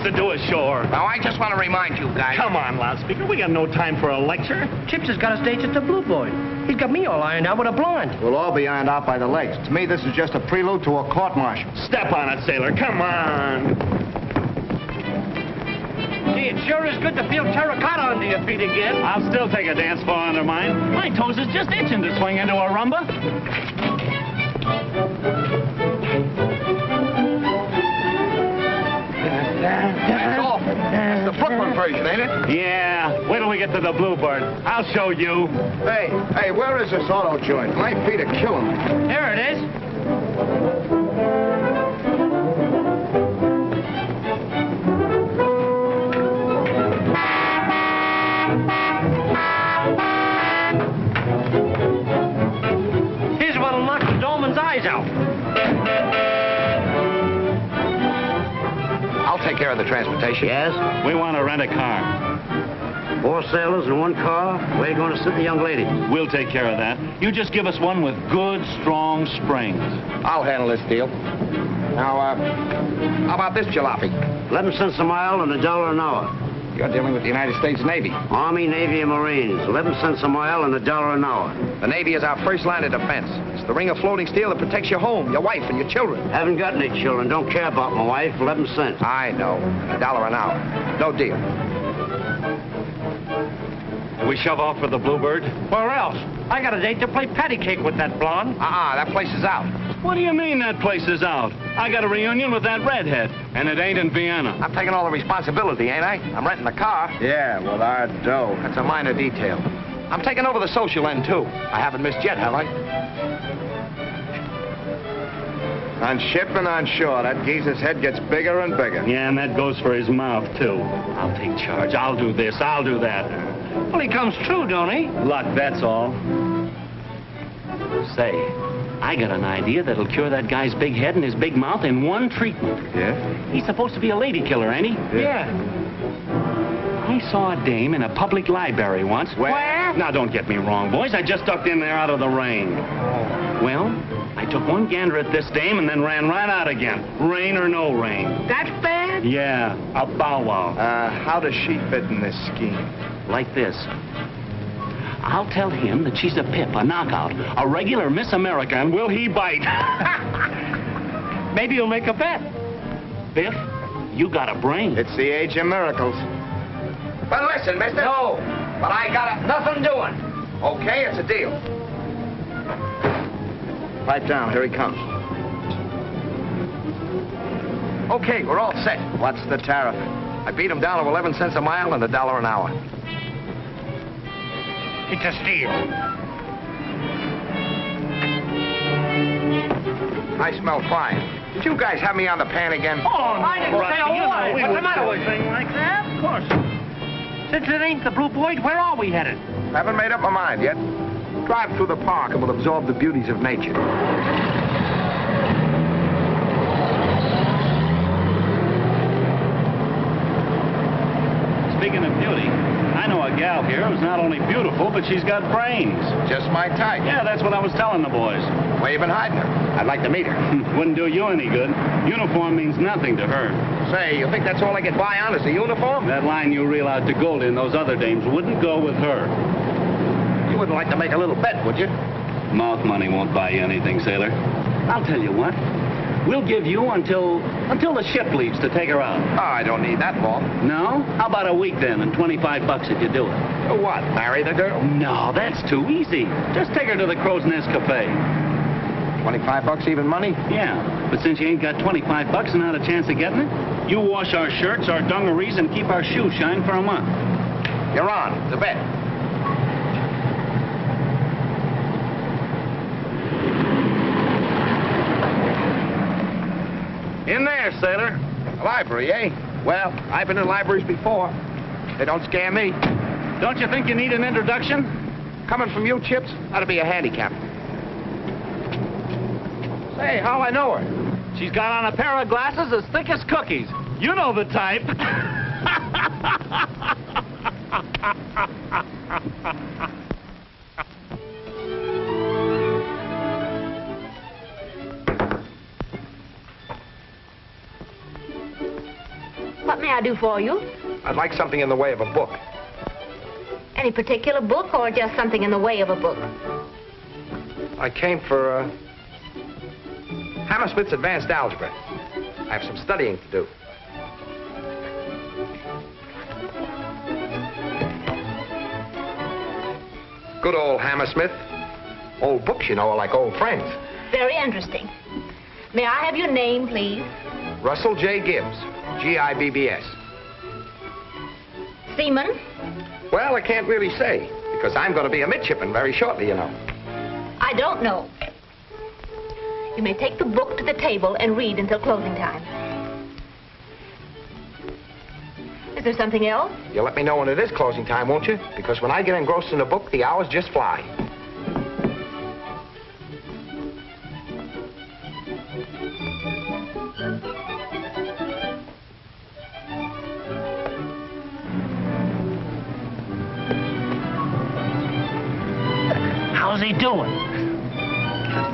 to do ashore? Now, I just want to remind you guys. Come on, loudspeaker. We got no time for a lecture. Chips has got us dates at the Blue Boy. He's got me all ironed out with a blonde. We'll all be ironed out by the legs. To me, this is just a prelude to a court-martial. Step on it, sailor. Come on. Gee, it sure is good to feel terracotta under your feet again. I'll still take a dance floor under mine. My toes is just itching to swing into a rumba. That's awful. That's the Brooklyn version, ain't it? Yeah. Wait till we get to the Bluebird. I'll show you. Hey, where is this auto joint? My feet are killing me. There it is. Here's what'll knock the Dolman's eyes out. I'll take care of the transportation. Yes? We want to rent a car. 4 sailors in 1 car. Where are you going to sit the young ladies? We'll take care of that. You just give us one with good, strong springs. I'll handle this deal. Now, how about this jalopy? 11 cents a mile and $1 an hour. You're dealing with the United States Navy. Army, Navy, and Marines. 11 cents a mile and $1 an hour. The Navy is our first line of defense. It's the ring of floating steel that protects your home, your wife, and your children. Haven't got any children. Don't care about my wife. 11 cents. I know. $1 an hour. No deal. We shove off for the Bluebird? Where else? I got a date to play patty cake with that blonde. That place is out. What do you mean that place is out? I got a reunion with that redhead, and it ain't in Vienna. I'm taking all the responsibility, ain't I? I'm renting the car. Yeah, with our dough. That's a minor detail. I'm taking over the social end, too. I haven't missed yet, have I? On ship and on shore, that geezer's head gets bigger and bigger. Yeah, and that goes for his mouth, too. I'll take charge. I'll do this. I'll do that. Well, he comes true, don't he? Luck, that's all. Say, I got an idea that'll cure that guy's big head and his big mouth in one treatment. Yeah? He's supposed to be a lady killer, ain't he? Yeah. I saw a dame in a public library once. Where? Now, don't get me wrong, boys. I just ducked in there out of the rain. Well, I took one gander at this dame and then ran right out again. Rain or no rain. That's bad? Yeah, a bow wow. How does she fit in this scheme? Like this. I'll tell him that she's a pip, a knockout, a regular Miss America, and will he bite? Maybe you'll make a bet. Biff, you got a brain. It's the age of miracles. But listen, mister. No. But I got nothing doing. Okay, it's a deal. Pipe down, here he comes. Okay, we're all set. What's the tariff? I beat him down to 11 cents a mile and $1 an hour. It's a steal. I smell frying. Did you guys have me on the pan again? Oh, I didn't say a word. What's the matter with thing like that? Of course. Since it ain't the Blue Boy, where are we headed? Haven't made up my mind yet. Drive through the park and we'll absorb the beauties of nature. Speaking of beauty, I know a gal here who's not only beautiful, but she's got brains. Just my type. Yeah, that's what I was telling the boys. Where you been hiding her? I'd like to meet her. Wouldn't do you any good. Uniform means nothing to her. Say, you think that's all I get by on is a uniform? That line you reel out to Goldie and those other dames wouldn't go with her. You wouldn't like to make a little bet, would you? Mouth money won't buy you anything, sailor. I'll tell you what. We'll give you until the ship leaves to take her out. Oh, I don't need that long. No? How about a week then and $25 if you do it? What, marry the girl? No, that's too easy. Just take her to the Crow's Nest Cafe. $25 even money? Yeah, but since you ain't got $25 and not a chance of getting it, you wash our shirts, our dungarees, and keep our shoes shine for a month. You're on. The bet. In there, sailor. A library, eh? Well, I've been in libraries before. They don't scare me. Don't you think you need an introduction? Coming from you, Chips, that'll be a handicap. Say, how'll I know her? She's got on a pair of glasses as thick as cookies. You know the type. What may I do for you? I'd like something in the way of a book. Any particular book or just something in the way of a book? I came for, Hammersmith's Advanced Algebra. I have some studying to do. Good old Hammersmith. Old books, you know, are like old friends. Very interesting. May I have your name, please? Russell J. Gibbs, G-I-B-B-S. Seaman? Well, I can't really say, because I'm going to be a midshipman very shortly, you know. I don't know. You may take the book to the table and read until closing time. Is there something else? You'll let me know when it is closing time, won't you? Because when I get engrossed in a book, the hours just fly. How's he doing?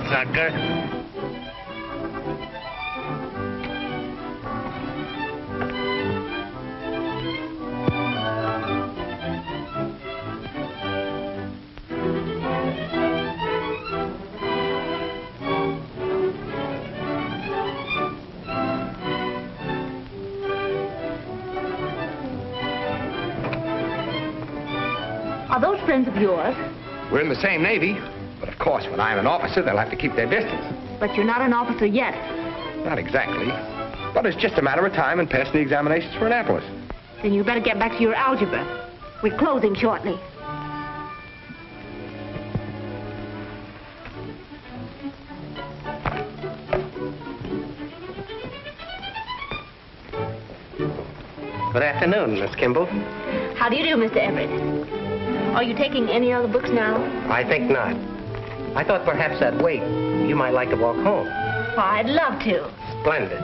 Sucker. Are those friends of yours? We're in the same Navy, but of course, when I'm an officer, they'll have to keep their distance. But you're not an officer yet. Not exactly, but it's just a matter of time and passing the examinations for Annapolis. Then you better get back to your algebra. We're closing shortly. Good afternoon, Miss Kimbell. How do you do, Mr. Everett? Are you taking any other books now? I think not. I thought perhaps I'd wait. You might like to walk home. Why, I'd love to. Splendid.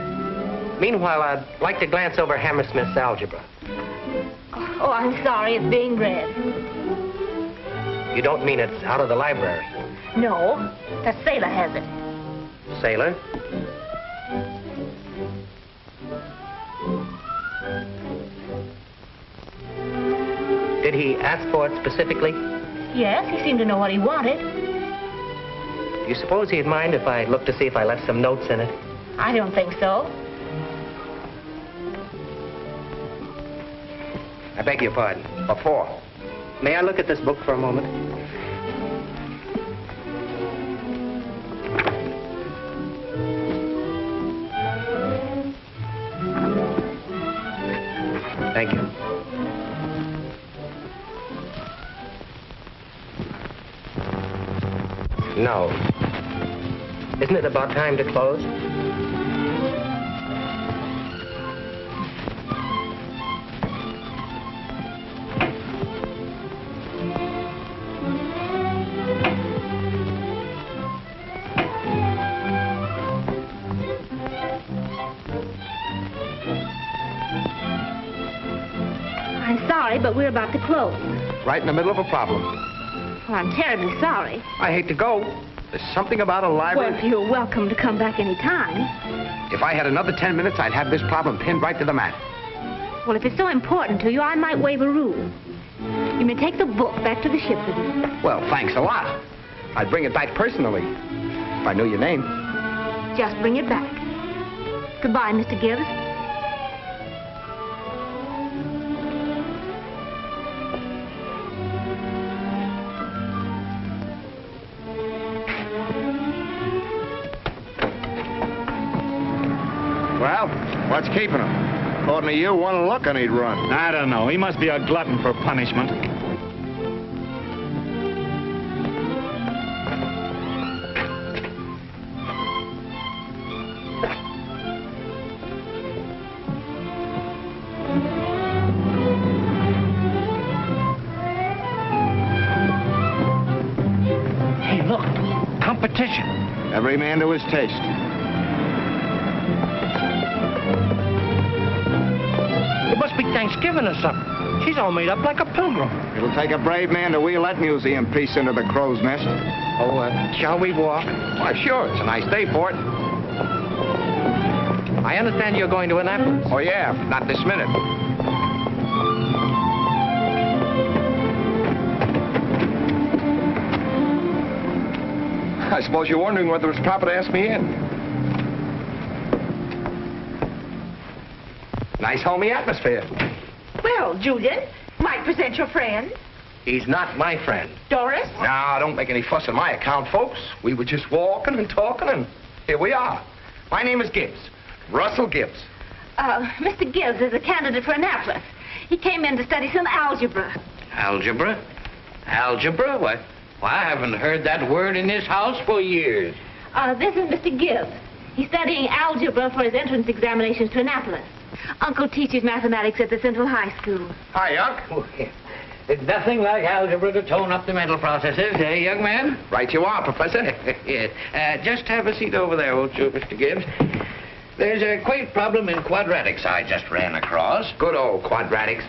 Meanwhile, I'd like to glance over Hammersmith's algebra. Oh, I'm sorry, it's being read. You don't mean it's out of the library? No, the sailor has it. Sailor? Did he ask for it specifically? Yes, he seemed to know what he wanted. Do you suppose he'd mind if I looked to see if I left some notes in it? I don't think so. I beg your pardon. What for? May I look at this book for a moment? Thank you. No. Isn't it about time to close? I'm sorry, but we're about to close. Right in the middle of a problem. Well, I'm terribly sorry. I hate to go. There's something about a library. Well, you're welcome to come back any time. If I had another 10 minutes, I'd have this problem pinned right to the mat. Well, if it's so important to you, I might waive a rule. You may take the book back to the ship with you. Well, thanks a lot. I'd bring it back personally, if I knew your name. Just bring it back. Goodbye, Mr. Gibbs. Well, what's keeping him? According to you, one look and he'd run. I don't know. He must be a glutton for punishment. Hey, look. Competition. Every man to his taste. It must be Thanksgiving or something. She's all made up like a pilgrim. It'll take a brave man to wheel that museum piece into the crow's nest. Oh, shall we walk? Why, sure. It's a nice day for it. I understand you're going to Annapolis. Oh, yeah, not this minute. I suppose you're wondering whether it's proper to ask me in. Nice homey atmosphere. Well, Julian, might present your friend. He's not my friend. Doris? Now, don't make any fuss on my account, folks. We were just walking and talking, and here we are. My name is Gibbs. Russell Gibbs. Mr. Gibbs is a candidate for Annapolis. He came in to study some algebra. Algebra? Algebra? Why, I haven't heard that word in this house for years. This is Mr. Gibbs. He's studying algebra for his entrance examinations to Annapolis. Uncle teaches mathematics at the Central High School. Hi, Unc. Oh, yeah. There's nothing like algebra to tone up the mental processes, eh, young man? Right you are, Professor. Yes. Just have a seat over there, won't you, Mr. Gibbs? There's a quaint problem in quadratics I just ran across. Good old quadratics.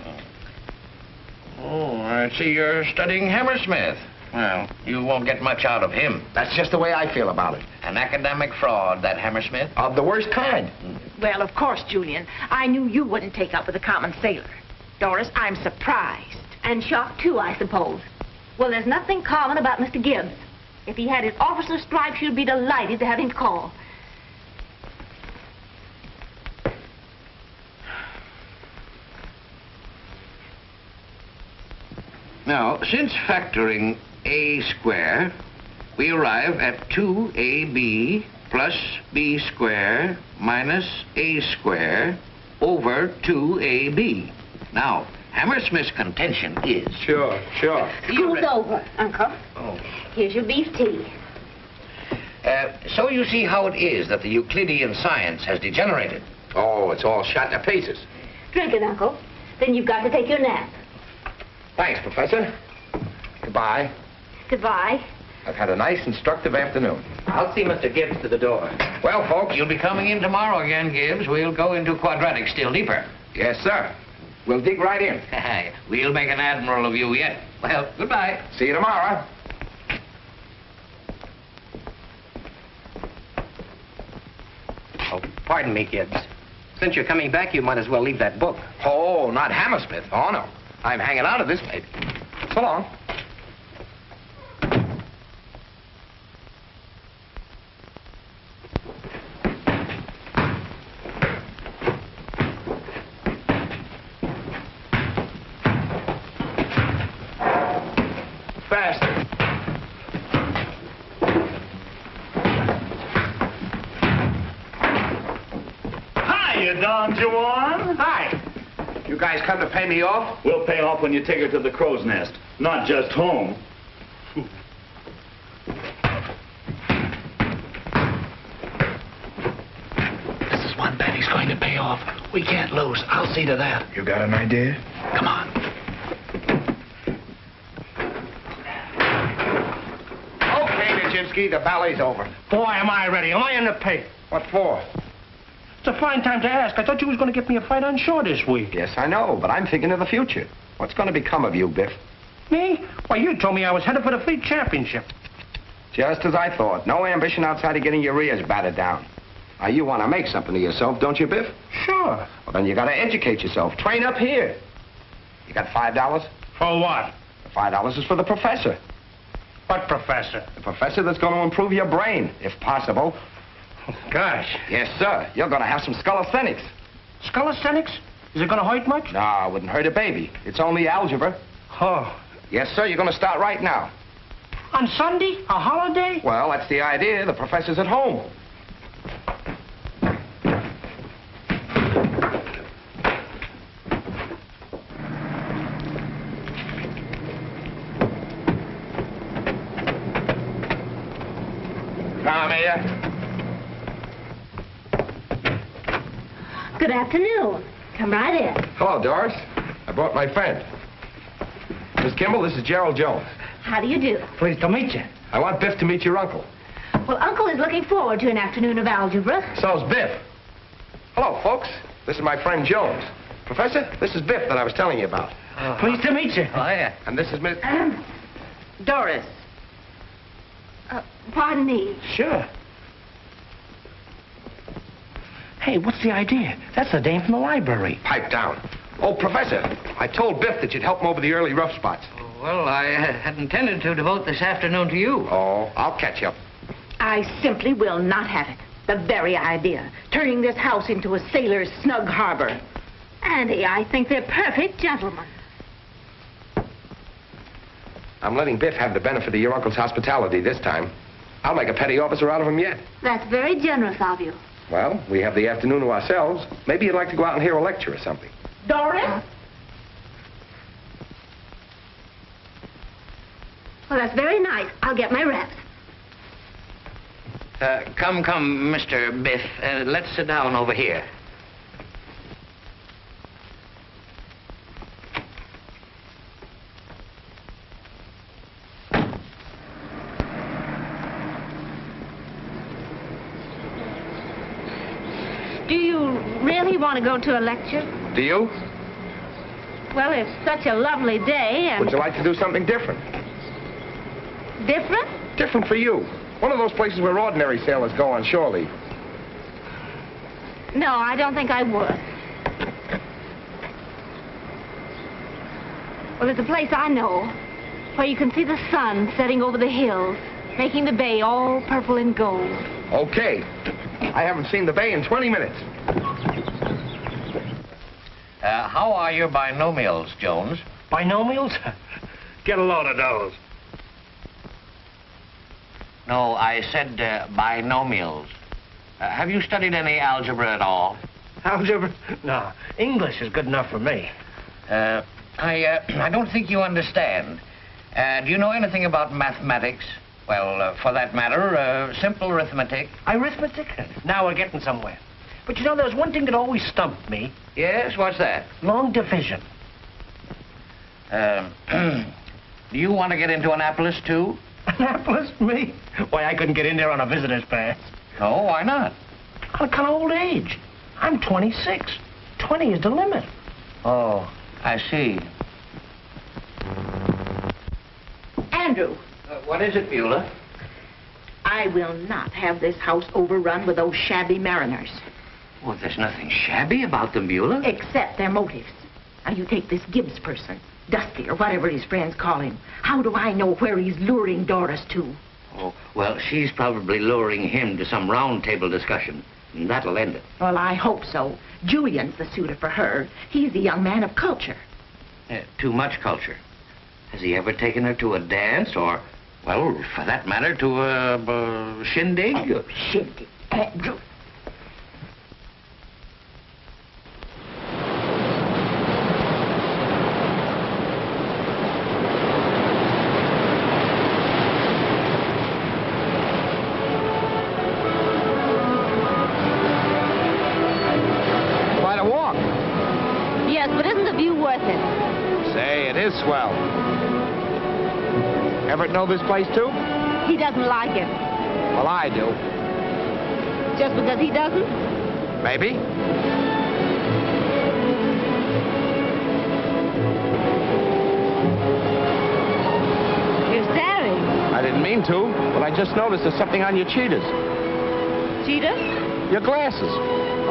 Oh, I see you're studying Hammersmith. Well, you won't get much out of him. That's just the way I feel about it. An academic fraud, that Hammersmith. Of the worst kind. Well, of course, Julian. I knew you wouldn't take up with a common sailor. Doris, I'm surprised. And shocked, too, I suppose. Well, there's nothing common about Mr. Gibbs. If he had his officer's stripes, you'd be delighted to have him call. Now, since factoring a square, we arrive at 2ab plus b square minus a square over 2ab. Now, Hammersmith's contention is... Sure. School's over, Uncle. Oh. Here's your beef tea. So you see how it is that the Euclidean science has degenerated. Oh, it's all shot to pieces. Drink it, Uncle. Then you've got to take your nap. Thanks, Professor. Goodbye. Goodbye. I've had a nice, instructive afternoon. I'll see Mr. Gibbs to the door. Well, folks, You'll be coming in tomorrow again, Gibbs. We'll go into quadratics still deeper. Yes, sir. We'll dig right in. We'll make an admiral of you yet. Well, goodbye. See you tomorrow. Oh, pardon me, Gibbs. Since you're coming back, you might as well leave that book. Oh, not Hammersmith. Oh, no. I'm hanging out of this, mate. So long. Faster. Hiya, Don Juan. Hi. You guys come to pay me off? We'll pay off when you take her to the crow's nest, not just home. This is one bet he's going to pay off. We can't lose. I'll see to that. You got an idea? Come on. Okay, Nijinsky, the ballet's over. Boy, am I ready. Am I in the pay? What for? It's a fine time to ask. I thought you was going to get me a fight on shore this week. Yes, I know, but I'm thinking of the future. What's going to become of you, Biff? Me? Why, you told me I was headed for the fleet championship. Just as I thought. No ambition outside of getting your ears battered down. Now, you want to make something of yourself, don't you, Biff? Sure. Well, then you got to educate yourself. Train up here. You got $5? For what? The $5 is for the professor. What professor? The professor that's going to improve your brain, if possible. Gosh. Yes, sir. You're going to have some calisthenics. Calisthenics? Is it going to hurt much? No, it wouldn't hurt a baby. It's only algebra. Oh. Yes, sir. You're going to start right now. On Sunday? A holiday? Well, that's the idea. The professor's at home. Come here. Good afternoon. Come right in. Hello, Doris. I brought my friend. Miss Kimbell, this is Gerald Jones. How do you do? Pleased to meet you. I want Biff to meet your uncle. Well, Uncle is looking forward to an afternoon of algebra. So's Biff. Hello, folks. This is my friend Jones. Professor, this is Biff that I was telling you about. Pleased to meet you. Oh, yeah. And this is Miss... Doris. Pardon me. Sure. Hey, what's the idea? That's the dame from the library. Pipe down. Oh, Professor, I told Biff that you'd help him over the early rough spots. Well, I had intended to devote this afternoon to you. Oh, I'll catch up. I simply will not have it. The very idea. Turning this house into a sailor's snug harbor. Andy, I think they're perfect gentlemen. I'm letting Biff have the benefit of your uncle's hospitality this time. I'll make a petty officer out of him yet. That's very generous of you. Well, we have the afternoon to ourselves. Maybe you'd like to go out and hear a lecture or something. Doris? Well, that's very nice. I'll get my wraps. Come, Mr. Biff. Let's sit down over here. Do you really want to go to a lecture? Do you? Well, it's such a lovely day and... Would you like to do something different? Different? Different for you. One of those places where ordinary sailors go on shore leave. No, I don't think I would. Well, there's a place I know where you can see the sun setting over the hills, making the bay all purple and gold. Okay. I haven't seen the bay in 20 minutes. How are your binomials, Jones? Binomials? Get a load of those. No, I said binomials. Have you studied any algebra at all? Algebra? No, English is good enough for me. I don't think you understand. Do you know anything about mathematics? Well, for that matter, simple arithmetic. Arithmetic? Now we're getting somewhere. But you know, there's one thing that always stumped me. Yes, what's that? Long division. Do you want to get into Annapolis, too? Annapolis? Me? Why, I couldn't get in there on a visitor's pass. Oh, why not? On account of old age. I'm 26. 20 is the limit. Oh, I see. Andrew. What is it, Beulah? I will not have this house overrun with those shabby mariners. Well, there's nothing shabby about them, Beulah. Except their motives. Now, you take this Gibbs person, Dusty, or whatever his friends call him. How do I know where he's luring Doris to? Oh, well, she's probably luring him to some round table discussion. And that'll end it. Well, I hope so. Julian's the suitor for her. He's a young man of culture. Too much culture. Has he ever taken her to a dance or, well, for that matter, to a shindig? Oh, shindig. Andrew. Swell. Everett know this place, too? He doesn't like it. Well, I do. Just because he doesn't? Maybe. You're staring. I didn't mean to, but I just noticed there's something on your cheetahs. Cheetahs? Your glasses.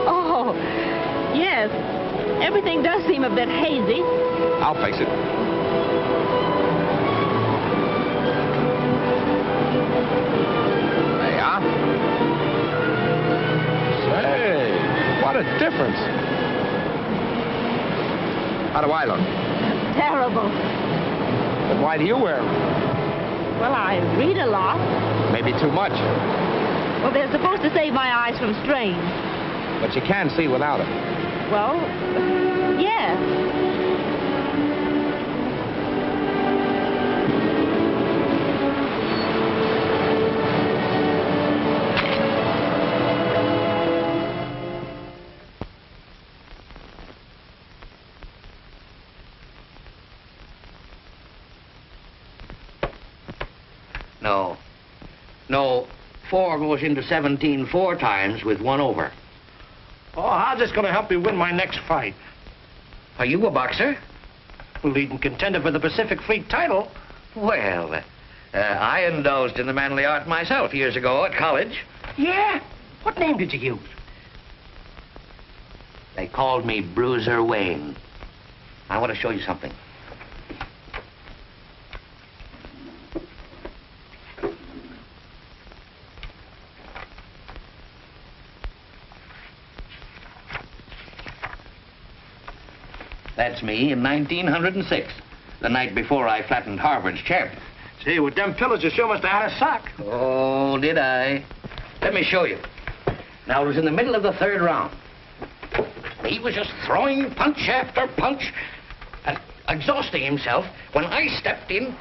Oh, yes. Everything does seem a bit hazy. I'll fix it. There you are. Say, what a difference. How do I look? Terrible. But why do you wear them? Well, I read a lot. Maybe too much. Well, they're supposed to save my eyes from strain. But you can see without them. Well, yes. No, 4 goes into 17 4 times with 1 over. Oh, how's this going to help me win my next fight? Are you a boxer? Leading contender for the Pacific Fleet title. Well, I indulged in the manly art myself years ago at college. Yeah? What name did you use? They called me Bruiser Wayne. I want to show you something. That's me in 1906, the night before I flattened Harvard's champ. Gee, with them pillows, you sure must have had a sock. Oh, did I? Let me show you. Now, it was in the middle of the third round. He was just throwing punch after punch and exhausting himself when I stepped in.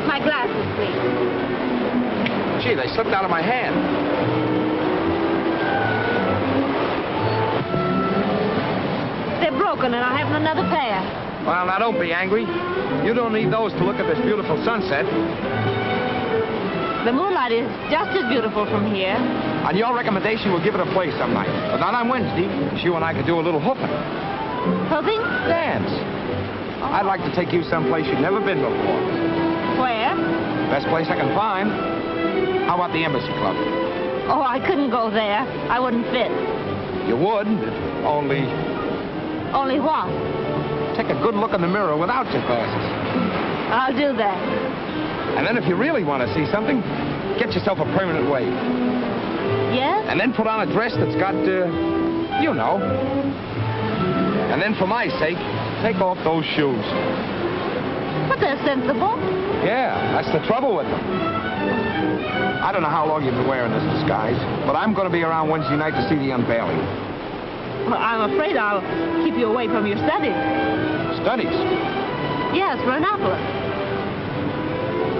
My glasses, please. Gee, they slipped out of my hand. They're broken, and I haven't another pair. Well, now, don't be angry. You don't need those to look at this beautiful sunset. The moonlight is just as beautiful from here. On your recommendation, we'll give it a play some night. But not on Wednesday. You and I could do a little hoofing. Hoofing? Dance. I'd like to take you someplace you've never been before. Where? Best place I can find. How about the Embassy Club? Oh, I couldn't go there. I wouldn't fit. You would, only... Only what? Take a good look in the mirror without your glasses. I'll do that. And then if you really want to see something, get yourself a permanent wave. Yes? And then put on a dress that's got, you know. And then for my sake, take off those shoes. But they're sensible. Yeah, that's the trouble with them. I don't know how long you've been wearing this disguise, but I'm going to be around Wednesday night to see the unveiling. Well, I'm afraid I'll keep you away from your studies. Studies? Yes, for Annapolis.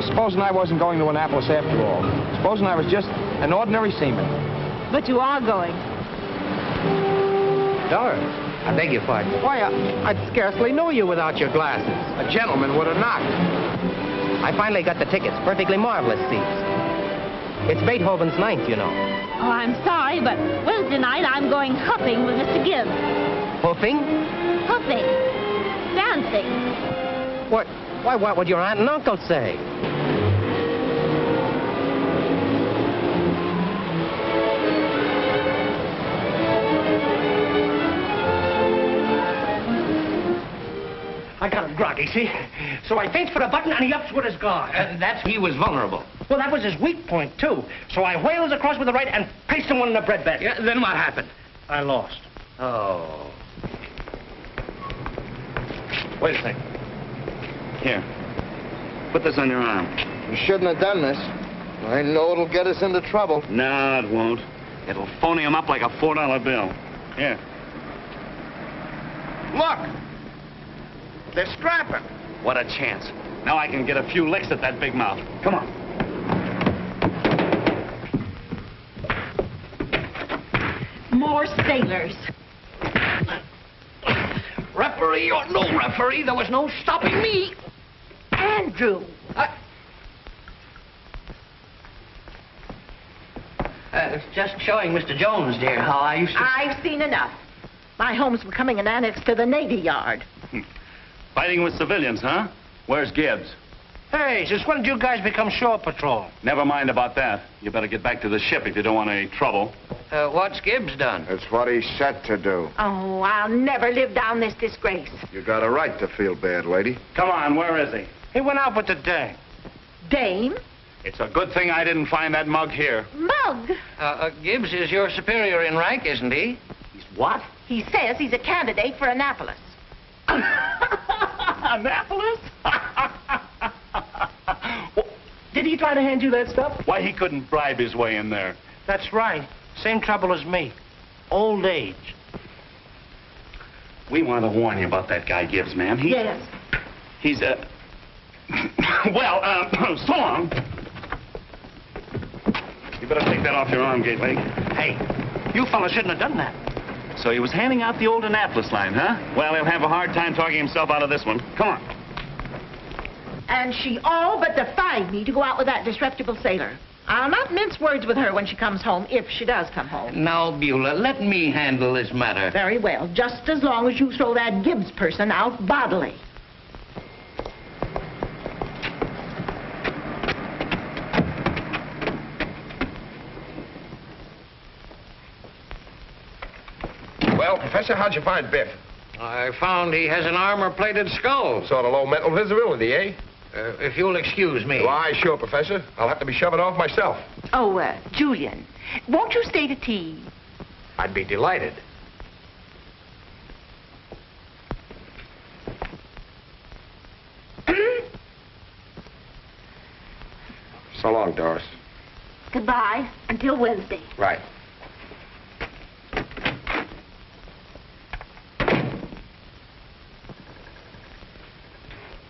Supposing I wasn't going to Annapolis after all. Supposing I was just an ordinary seaman. But you are going. Doris, I beg your pardon. Why, I'd scarcely know you without your glasses. a gentleman would have knocked. I finally got the tickets. Perfectly marvelous seats. It's Beethoven's Ninth, you know. Oh, I'm sorry, but Wednesday night I'm going hoofing with Mr. Gibbs. Hoofing? Hoofing. Dancing. What? Why, what would your aunt and uncle say? I got him groggy, see? So I faked for the button, and he ups with his guard. He was vulnerable. Well, that was his weak point, too. So I whaled across with the right and placed him one in the bread basket. Yeah, then what happened? I lost. Oh. Wait a second. Here. Put this on your arm. You shouldn't have done this. I know it'll get us into trouble. No, it won't. It'll phony him up like a $4 bill. Here. Look! They're strapping. What a chance. Now I can get a few licks at that big mouth. Come on. More sailors. Referee or no referee, there was no stopping me. Andrew. Just showing Mr. Jones, dear, how I used to... I've seen enough. My home's becoming an annex to the Navy Yard. Fighting with civilians, huh? Where's Gibbs? Hey, since when did you guys become shore patrol? Never mind about that. You better get back to the ship if you don't want any trouble. What's Gibbs done? It's what he said to do. Oh, I'll never live down this disgrace. You got a right to feel bad, lady. Come on, where is he? He went out with the dame. Dame? It's a good thing I didn't find that mug here. Mug? Gibbs is your superior in rank, isn't he? He's what? He says he's a candidate for Annapolis. Annapolis? Did he try to hand you that stuff? Why, he couldn't bribe his way in there. That's right. Same trouble as me. Old age. We want to warn you about that guy Gibbs, ma'am. Yes. He's, well, so long. You better take that off your arm, Gateleg. Hey, you fellas shouldn't have done that. So he was handing out the old Annapolis line, huh? Well, he'll have a hard time talking himself out of this one. Come on. And she all but defied me to go out with that disreputable sailor. I'll not mince words with her when she comes home, if she does come home. Now, Beulah, let me handle this matter. Very well, just as long as you throw that Gibbs person out bodily. Well, Professor, how'd you find Biff? I found he has an armor-plated skull. Sort of low mental visibility, eh? If you'll excuse me. Why, sure, Professor. I'll have to be shoving off myself. Oh, Julian, won't you stay to tea? I'd be delighted. So long, Doris. Goodbye until Wednesday. Right.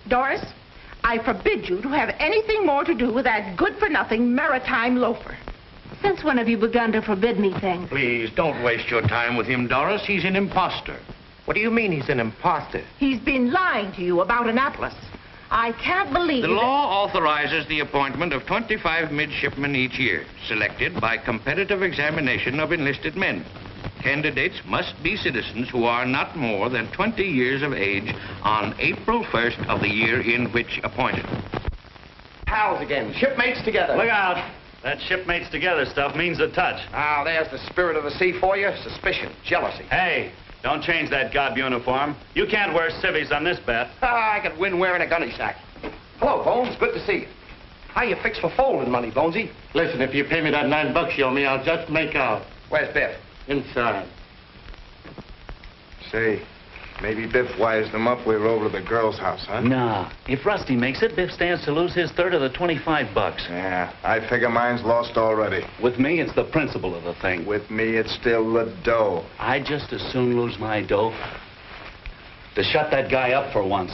Doris, I forbid you to have anything more to do with that good-for-nothing maritime loafer. Since when have you begun to forbid me things? Please, don't waste your time with him, Doris. He's an imposter. What do you mean he's an imposter? He's been lying to you about Annapolis. I can't believe The that- law authorizes the appointment of 25 midshipmen each year, selected by competitive examination of enlisted men. Candidates must be citizens who are not more than 20 years of age on April 1st of the year in which appointed. Pals again. Shipmates together. Look out. That shipmates together stuff means a touch. Ah, there's the spirit of the sea for you. Suspicion, jealousy. Hey, don't change that gob uniform. You can't wear civvies on this bet. I could win wearing a gunny sack. Hello, Bones. Good to see you. How you fix for folding money, Bonesy? Listen, if you pay me that $9 you owe me, I'll just make out. Where's Biff? Inside. Say, maybe Biff wires them up. We're over to the girl's house, huh? Nah. If Rusty makes it, Biff stands to lose his third of the $25. Yeah, I figure mine's lost already. With me, it's the principle of the thing. With me, it's still the dough. I'd just as soon lose my dough to shut that guy up for once.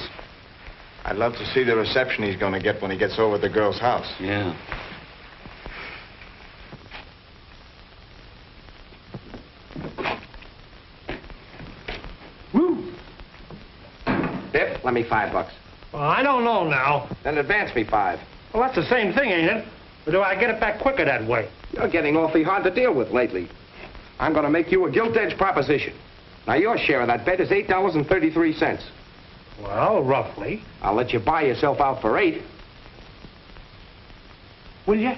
I'd love to see the reception he's going to get when he gets over at the girl's house. Yeah. Biff, lend me $5. Well, I don't know now. Then advance me 5. Well, that's the same thing, ain't it? Or do I get it back quicker that way? You're getting awfully hard to deal with lately. I'm going to make you a gilt-edged proposition. Now, your share of that bet is $8.33. Well, roughly. I'll let you buy yourself out for 8. Will you?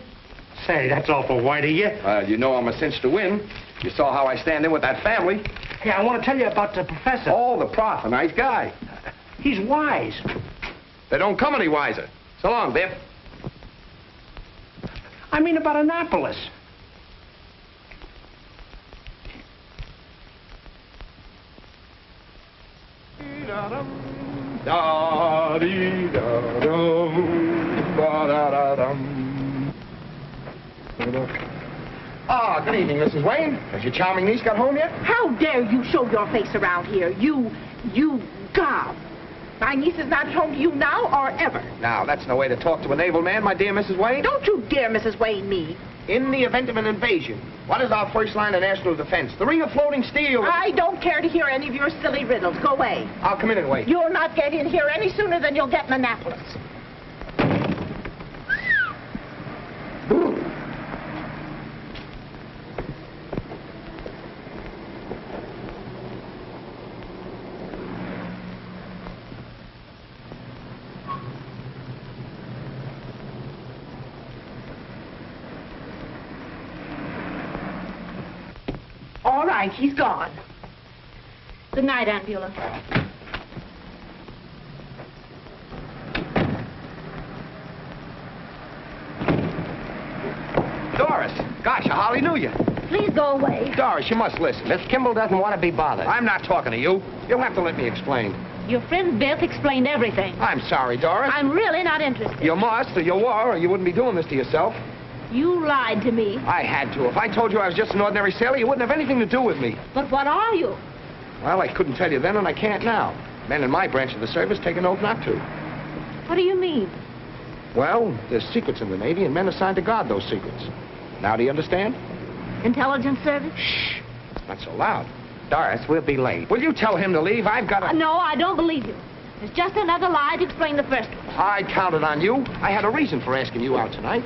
Say, that's awful white of you. You know I'm a cinch to win. You saw how I stand in with that family. Hey, I want to tell you about the professor. Oh, the prof, a nice guy. He's wise. They don't come any wiser. So long, Biff. I mean about Annapolis. Ah, good evening, Mrs. Wayne. Has your charming niece got home yet? How dare you show your face around here? You gob. My niece is not at home to you now or ever. Now, that's no way to talk to a naval man, my dear Mrs. Wayne. Don't you dare, Mrs. Wayne, me. In the event of an invasion, what is our first line of national defense? The ring of floating steel. I don't care to hear any of your silly riddles. Go away. I'll come in and wait. You'll not get in here any sooner than you'll get in Annapolis. All right, he's gone. Good night, Aunt Beulah. Doris, gosh, I hardly knew you. Please go away. Doris, you must listen. Miss Kimbell doesn't want to be bothered. I'm not talking to you. You'll have to let me explain. Your friend Biff explained everything. I'm sorry, Doris. I'm really not interested. You must, or you were, or you wouldn't be doing this to yourself. You lied to me. I had to. If I told you I was just an ordinary sailor, you wouldn't have anything to do with me. But what are you? Well, I couldn't tell you then, and I can't now. Men in my branch of the service take an oath not to. What do you mean? Well, there's secrets in the Navy, and men assigned to guard those secrets. Now, do you understand? Intelligence service? Shh. Not so loud. Doris, we'll be late. Will you tell him to leave? I've got to... No, I don't believe you. It's just another lie to explain the first one. I counted on you. I had a reason for asking you out tonight.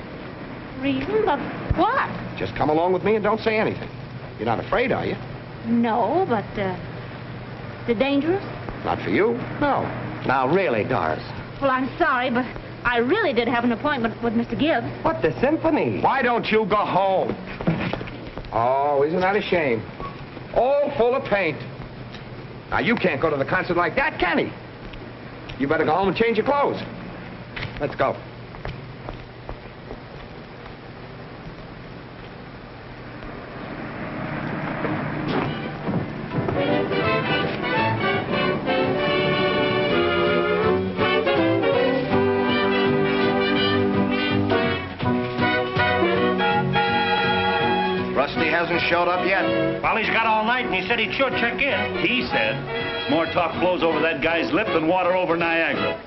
Reason? But what? Just come along with me and don't say anything. You're not afraid, are you? No, but, is it dangerous? Not for you, no. Now, really, Doris. Well, I'm sorry, but I really did have an appointment with Mr. Gibbs. What, the symphony? Why don't you go home? Oh, isn't that a shame? all full of paint. Now, you can't go to the concert like that, can he? You better go home and change your clothes. Let's go. Rusty hasn't showed up yet. Well, he's got all night, and he said he'd sure check in. He said, more talk flows over that guy's lip than water over Niagara.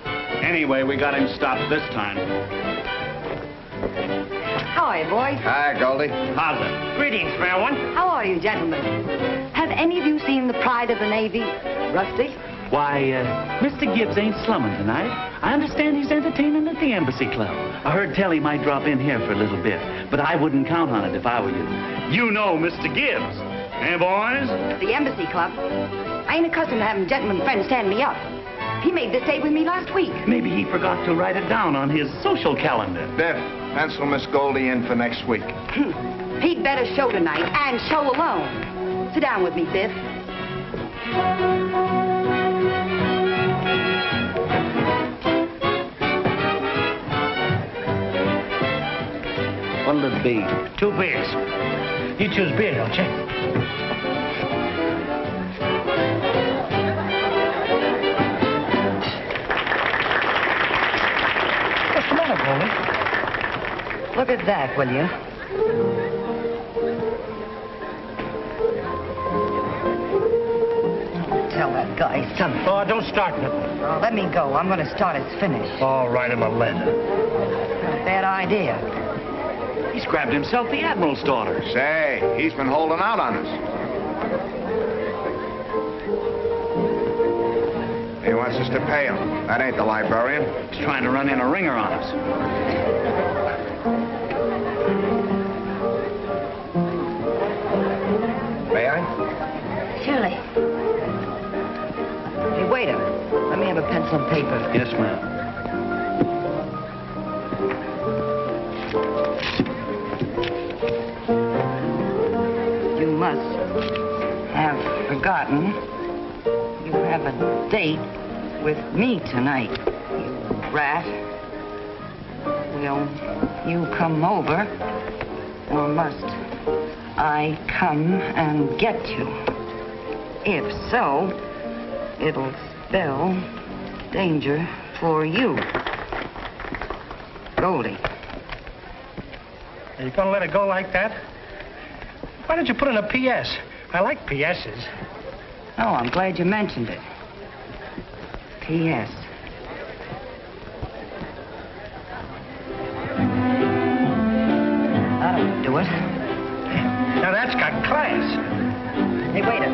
Anyway, we got him stopped this time. How are you, boys? Hi, Goldie. How's it? Greetings, fair one. How are you, gentlemen? Have any of you seen the Pride of the Navy, Rusty? Why, Mr. Gibbs ain't slumming tonight. I understand he's entertaining at the Embassy Club. I heard tell he might drop in here for a little bit, but I wouldn't count on it if I were you. You know Mr. Gibbs. Eh, boys? The Embassy Club? I ain't accustomed to having gentlemen friends stand me up. He made this date with me last week. Maybe he forgot to write it down on his social calendar. Biff, pencil Miss Goldie in for next week. He'd better show tonight, and show alone. Sit down with me, Biff. What'll it be? 2 beers. You choose beer, don't you? What's the matter, Goldie? Look at that, will you? Tell that guy something. Oh, don't start nothing. Oh, let me go. I'm going to start his finish. Oh, write him a letter. Not a bad idea. He's grabbed himself the Admiral's daughter. Say, he's been holding out on us. He wants us to pay him. That ain't the librarian. He's trying to run in a ringer on us. May I? Surely. Hey, wait a minute. Let me have a pencil and paper. Yes, ma'am. You must have forgotten you have a date with me tonight, you rat. Will you come over, or must I come and get you? If so, it'll spell danger for you. Goldie. Are you going to let it go like that? Why don't you put in a P.S.? I like P.S.'s. Oh, I'm glad you mentioned it. P.S. That'll do it. Now, that's got class. Hey, waiter.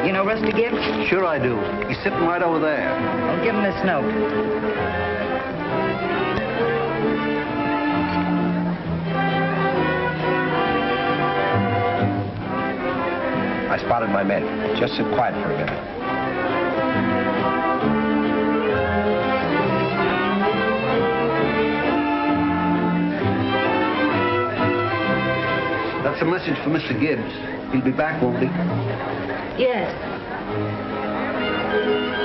You know Rusty Gibbs? Sure I do. He's sitting right over there. I'll give him this note. I spotted my men. Just sit quiet for a minute. That's a message for Mr. Gibbs. He'll be back, won't he? Yes.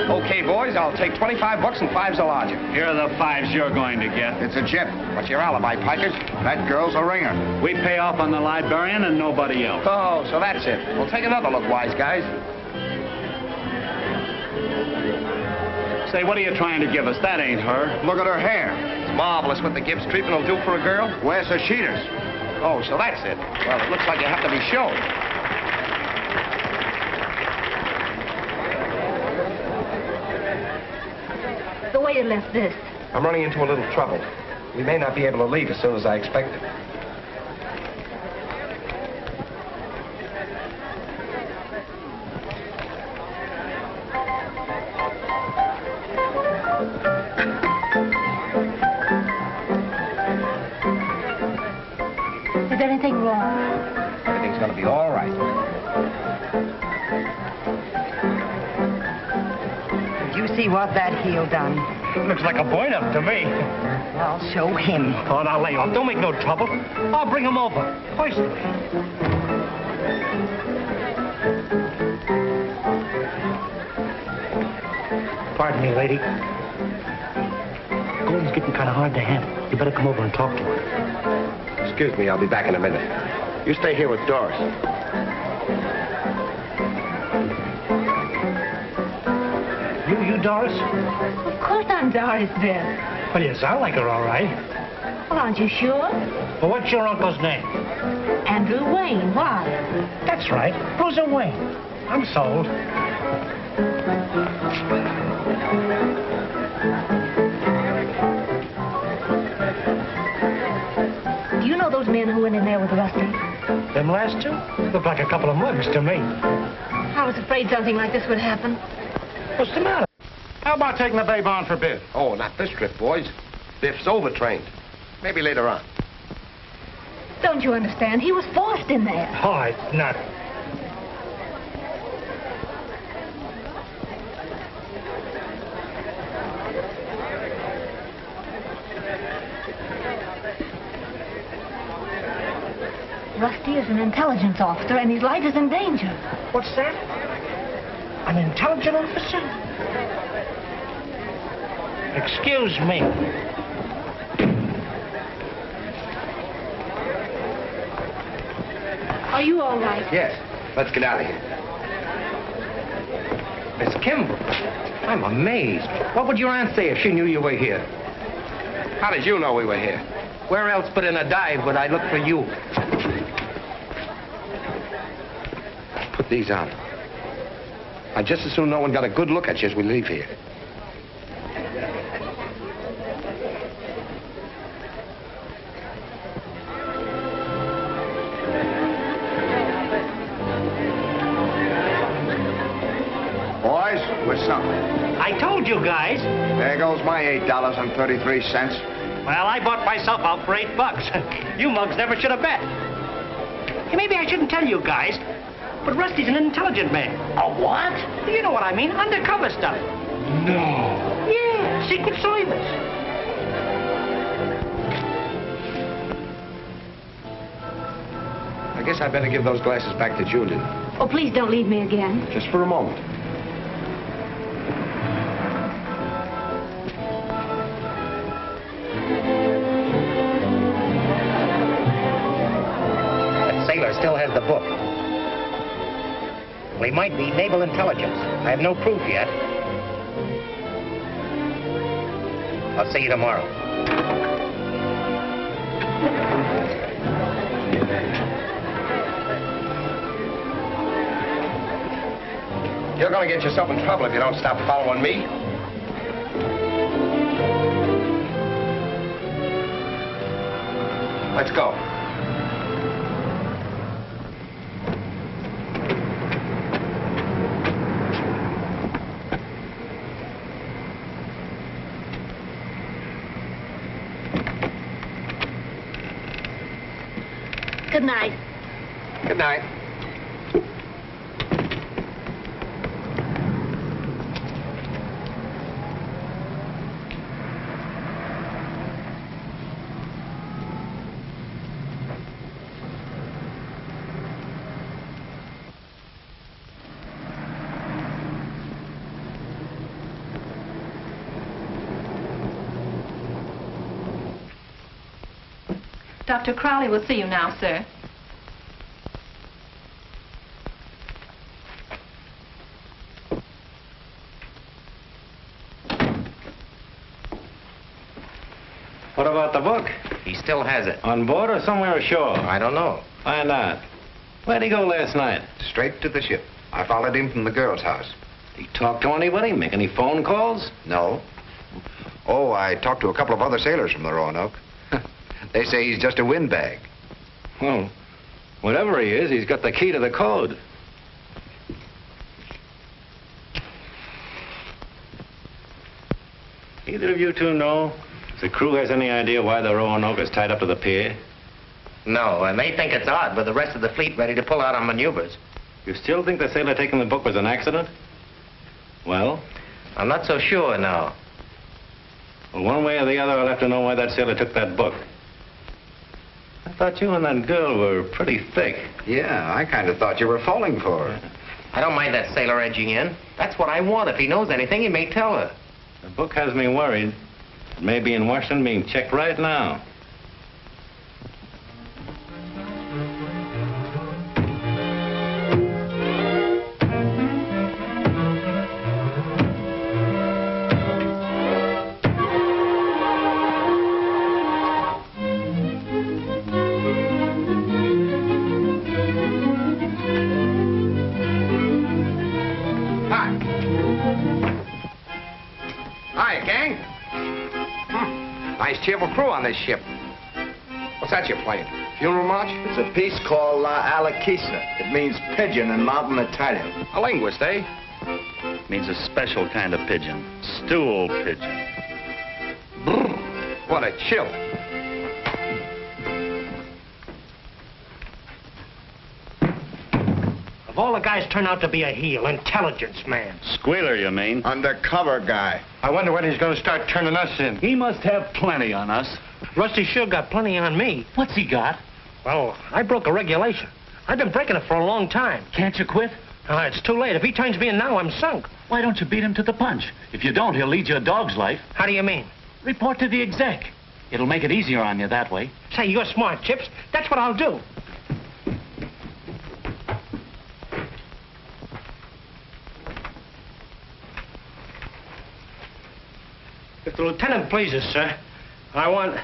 Okay, boys, I'll take 25 bucks and 5s a lodger. Here are the 5s you're going to get. It's a jip. What's your alibi, Pikers? That girl's a ringer. We pay off on the librarian and nobody else. Oh, so that's it. Well, take another look, wise guys. Say, what are you trying to give us? That ain't her. Look at her hair. It's marvelous what the Gibbs treatment will do for a girl. Where's her cheaters? Oh, so that's it. Well, it looks like you have to be shown. The waiter left this. I'm running into a little trouble. We may not be able to leave as soon as I expected. Is there anything wrong? Everything's going to be all right. Did you see what that heel done? Looks like a point-up to me. I'll show him. Oh, now lay off. Don't make no trouble. I'll bring him over. Hoist me. Hey, lady. Goldie's getting kind of hard to handle. You better come over and talk to her. Excuse me, I'll be back in a minute. You stay here with Doris. You Doris? Of course I'm Doris, Biff. Well, you sound like her all right. Well, aren't you sure? Well, what's your uncle's name? Andrew Wayne. Why? That's right. Bruiser Wayne. I'm sold. Do you know those men who went in there with Rusty? Them last two? Look like a couple of mugs to me. I was afraid something like this would happen. What's the matter? How about taking the babe on for Biff? Oh, not this trip, boys. Biff's overtrained. Maybe later on. Don't you understand? He was forced in there. Oh, it's not. Rusty is an intelligence officer, and his life is in danger. What's that? An intelligence officer? Excuse me. Are you all right? Yes. Let's get out of here. Miss Kimbell, I'm amazed. What would your aunt say if she knew you were here? How did you know we were here? Where else but in a dive would I look for you? Put these on. I'd just as soon no one got a good look at you as we leave here. Boys, with something. I told you guys. There goes my $8.33. Well, I bought myself out for $8. You mugs never should have bet. Hey, maybe I shouldn't tell you guys, but Rusty's an intelligent man. A what? You know what I mean, undercover stuff. No. Yeah, Secret Service. I guess I better give those glasses back to Julian. Oh, please don't leave me again. Just for a moment. Sailor still has the book. Well, he might be naval intelligence. I have no proof yet. I'll see you tomorrow. You're gonna get yourself in trouble if you don't stop following me. Let's go. Good night. Good night. Dr. Crowley will see you now, sir. What about the book? He still has it. On board or somewhere ashore? I don't know. Why not? Where'd he go last night? Straight to the ship. I followed him from the girl's house. Did he talk to anybody? Make any phone calls? No. Oh, I talked to a couple of other sailors from the Roanoke. They say he's just a windbag. Well, whatever he is, he's got the key to the code. Either of you two know if the crew has any idea why the Roanoke is tied up to the pier? No, and they think it's odd with the rest of the fleet ready to pull out on maneuvers. You still think the sailor taking the book was an accident? Well? I'm not so sure now. Well, one way or the other, I'll have to know why that sailor took that book. I thought you and that girl were pretty thick. Yeah, I kind of thought you were falling for her. I don't mind that sailor edging in. That's what I want. If he knows anything, he may tell her. The book has me worried. It may be in Washington being checked right now. Cheerful crew on this ship. What's that you're playing? Funeral march? It's a piece called La Alakisa. It means pigeon in mountain Italian. A linguist, eh? Means a special kind of pigeon. Stool pigeon. Brr, what a chill. Of all the guys turn out to be a heel, intelligence man. Squealer, you mean? Undercover guy. I wonder when he's going to start turning us in. He must have plenty on us. Rusty sure got plenty on me. What's he got? Well, I broke a regulation. I've been breaking it for a long time. Can't you quit? It's too late. If he turns me in now, I'm sunk. Why don't you beat him to the punch? If you don't, he'll lead you a dog's life. How do you mean? Report to the exec. It'll make it easier on you that way. Say, you're smart, Chips. That's what I'll do. If the lieutenant pleases, sir, I want to...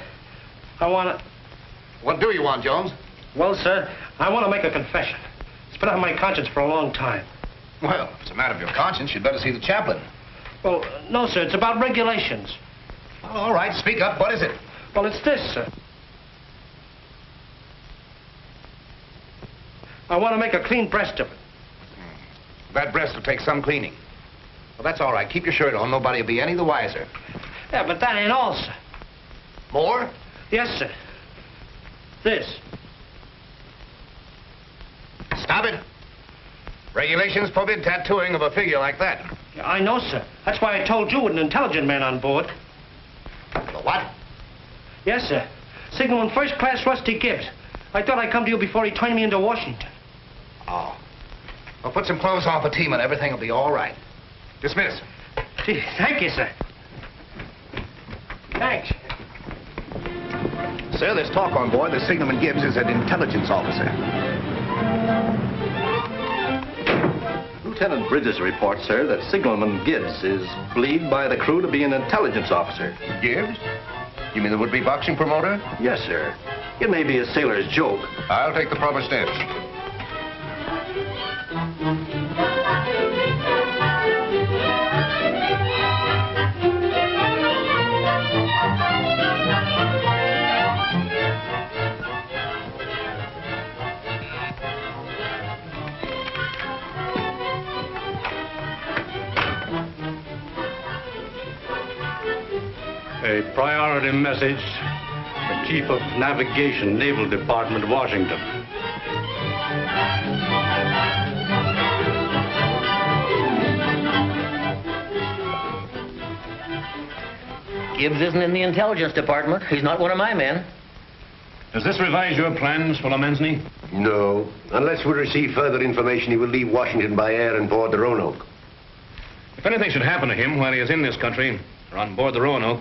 What do you want, Jones? Well, sir, I want to make a confession. It's been on my conscience for a long time. Well, if it's a matter of your conscience, you'd better see the chaplain. Well, no, sir, it's about regulations. Well, all right, speak up. What is it? Well, it's this, sir. I want to make a clean breast of it. That breast will take some cleaning. Well, that's all right. Keep your shirt on. Nobody will be any the wiser. Yeah, but that ain't all, sir. More? Yes, sir. This. Stop it. Regulations forbid tattooing of a figure like that. I know, sir. That's why I told you with an intelligent man on board. The what? Yes, sir. Signaling first-class Rusty Gibbs. I thought I'd come to you before he turned me into Washington. Oh. Well, put some clothes on for team and everything will be all right. Dismiss. Gee, thank you, sir. Thanks. Sir, there's talk on board that Signalman Gibbs is an intelligence officer. Lieutenant Bridges reports, sir, that Signalman Gibbs is believed by the crew to be an intelligence officer. Gibbs? You mean the would-be boxing promoter? Yes, sir. It may be a sailor's joke. I'll take the proper steps. A priority message. The Chief of Navigation, Naval Department, Washington. Gibbs isn't in the intelligence department. He's not one of my men. Does this revise your plans, fellow Mansney? No. Unless we receive further information, he will leave Washington by air and board the Roanoke. If anything should happen to him while he is in this country, or on board the Roanoke,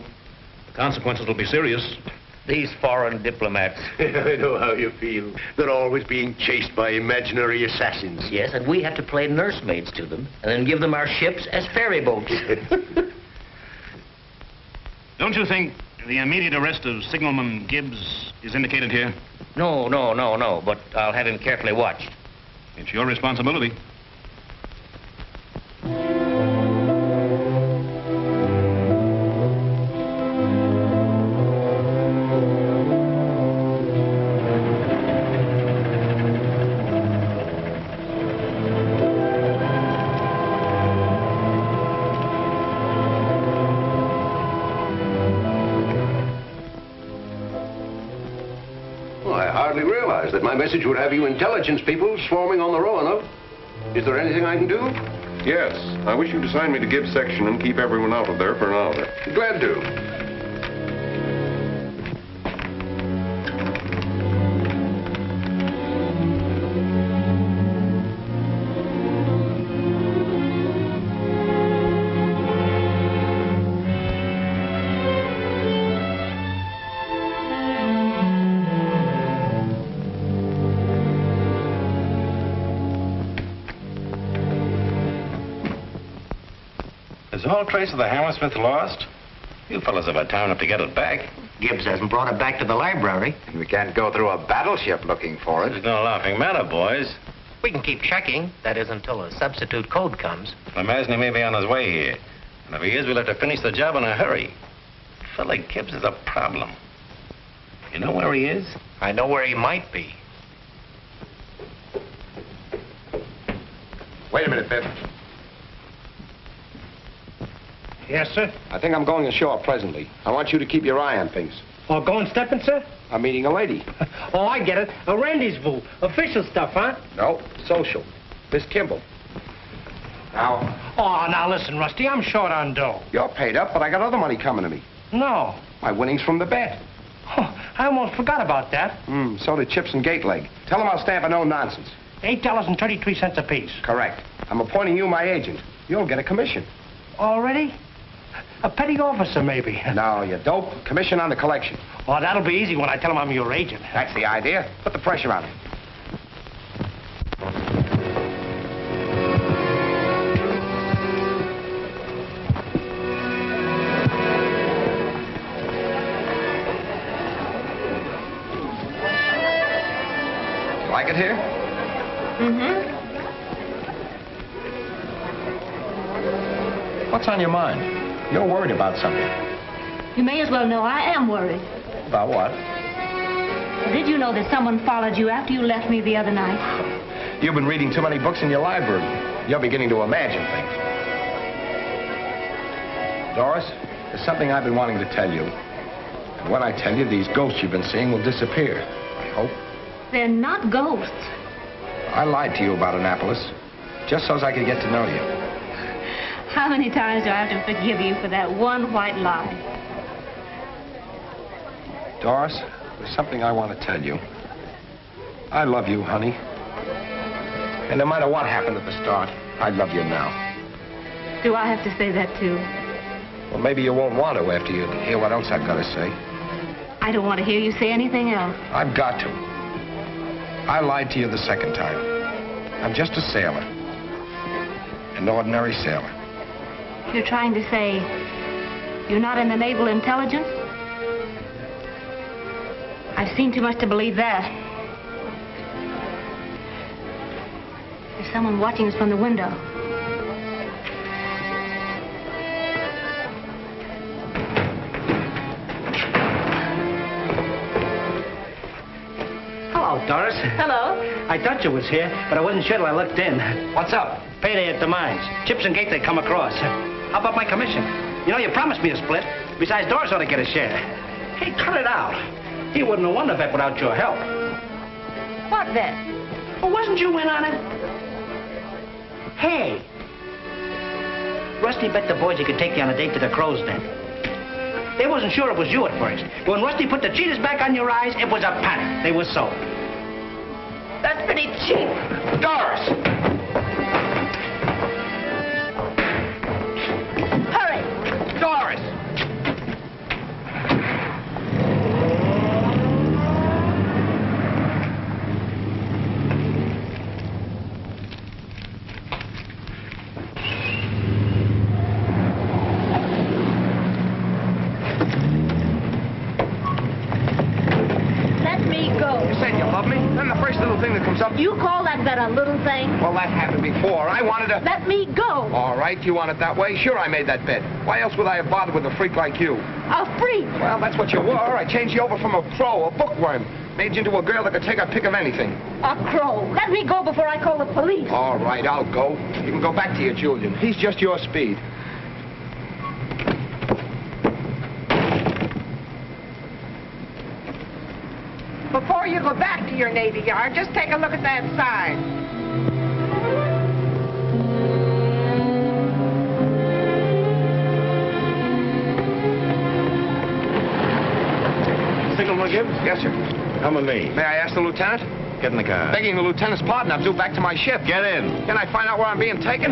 the consequences will be serious. These foreign diplomats. I know how you feel. They're always being chased by imaginary assassins. Yes, and we have to play nursemaids to them, and then give them our ships as ferry boats. Don't you think the immediate arrest of Signalman Gibbs is indicated here? No, but I'll have him carefully watched. It's your responsibility. That my message would have you intelligence people swarming on the Roanoke. Is there anything I can do? Yes. I wish you to assign me to Gibbs section and keep everyone out of there for an hour. Glad to. Is all trace of the Hammersmith lost? You fellas have had time enough to get it back. Gibbs hasn't brought it back to the library. And we can't go through a battleship looking for it. There's no laughing matter, boys. We can keep checking. That is until a substitute code comes. I imagine he may be on his way here. And if he is, we'll have to finish the job in a hurry. Fella Gibbs is a problem. You know where he is? I know where he might be. Wait a minute, Biff. Yes, sir? I think I'm going ashore presently. I want you to keep your eye on things. Oh, going stepping, sir? I'm meeting a lady. Oh, I get it. A rendezvous. Official stuff, huh? No, social. Miss Kimbell. Now... Oh, now listen, Rusty, I'm short on dough. You're paid up, but I got other money coming to me. No. My winnings from the bet. Oh, I almost forgot about that. So did Chips and Gateleg. Tell them I'll stamp a no nonsense. $8.33 apiece. Correct. I'm appointing you my agent. You'll get a commission. Already? A petty officer, maybe. No, you dope. Commission on the collection. Oh, that'll be easy when I tell him I'm your agent. That's the idea. Put the pressure on him. Like it here? Mm-hmm. What's on your mind? You're worried about something. You may as well know I am worried. About what? Did you know that someone followed you after you left me the other night? You've been reading too many books in your library. You're beginning to imagine things. Doris, there's something I've been wanting to tell you. And when I tell you, these ghosts you've been seeing will disappear. I hope. They're not ghosts. I lied to you about Annapolis, just so as I could get to know you. How many times do I have to forgive you for that one white lie? Doris, there's something I want to tell you. I love you, honey. And no matter what happened at the start, I love you now. Do I have to say that too? Well, maybe you won't want to after you hear what else I've got to say. I don't want to hear you say anything else. I've got to. I lied to you the second time. I'm just a sailor. An ordinary sailor. You're trying to say you're not in the naval intelligence? I've seen too much to believe that. There's someone watching us from the window. Hello, Doris. Hello. I thought you was here, but I wasn't sure till I looked in. What's up? Payday at the mines. Chips and Gateleg come across. How about my commission? You know, you promised me a split. Besides, Doris ought to get a share. Hey, cut it out. He wouldn't have won the bet without your help. What bet? Well, wasn't you in on it? Hey. Rusty bet the boys he could take you on a date to the crow's nest. They wasn't sure it was you at first. But when Rusty put the cheetahs back on your eyes, it was a panic. They were sold. That's pretty cheap. Doris! Hurry! Doris! Let me go. You said you love me? Then the first little thing that comes up... You call that bet a little thing? Well, that happened before. I wanted to... Let me go. All right, you want it that way? Sure, I made that bet. Why else would I have bothered with a freak like you? A freak? Well, that's what you were. I changed you over from a crow, a bookworm. Made you into a girl that could take a pick of anything. A crow. Let me go before I call the police. All right, I'll go. You can go back to your Julian. He's just your speed. Before you go back to your Navy Yard, just take a look at that sign. Signalman Gibbs? Yes, sir. Come with me. May I ask the lieutenant? Get in the car. Begging the lieutenant's pardon, I'm due back to my ship. Get in. Can I find out where I'm being taken?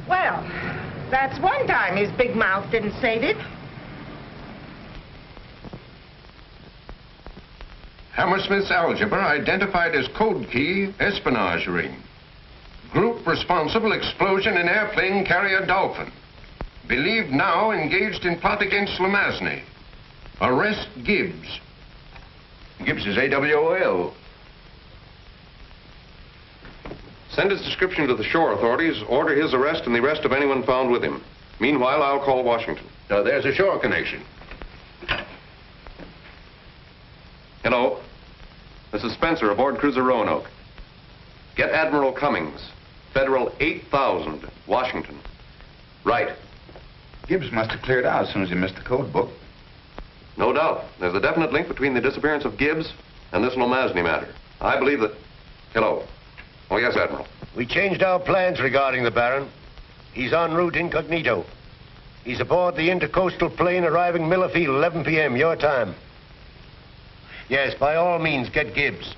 Well, that's one time his big mouth didn't say it. Hammersmith's algebra identified as code key espionage ring. Group responsible explosion in airplane carrier Dolphin. Believed now engaged in plot against Lamazney. Arrest Gibbs. Gibbs is AWOL. Send his description to the shore authorities. Order his arrest and the arrest of anyone found with him. Meanwhile, I'll call Washington. Now, there's a shore connection. Hello. This is Spencer aboard cruiser Roanoke. Get Admiral Cummings. Federal 8000, Washington. Right. Gibbs must have cleared out as soon as he missed the code book. No doubt. There's a definite link between the disappearance of Gibbs and this Lamazney matter. I believe that... Hello. Oh, yes, Admiral. We changed our plans regarding the Baron. He's en route incognito. He's aboard the intercoastal plane arriving Miller Field, 11 p.m., your time. Yes, by all means, get Gibbs.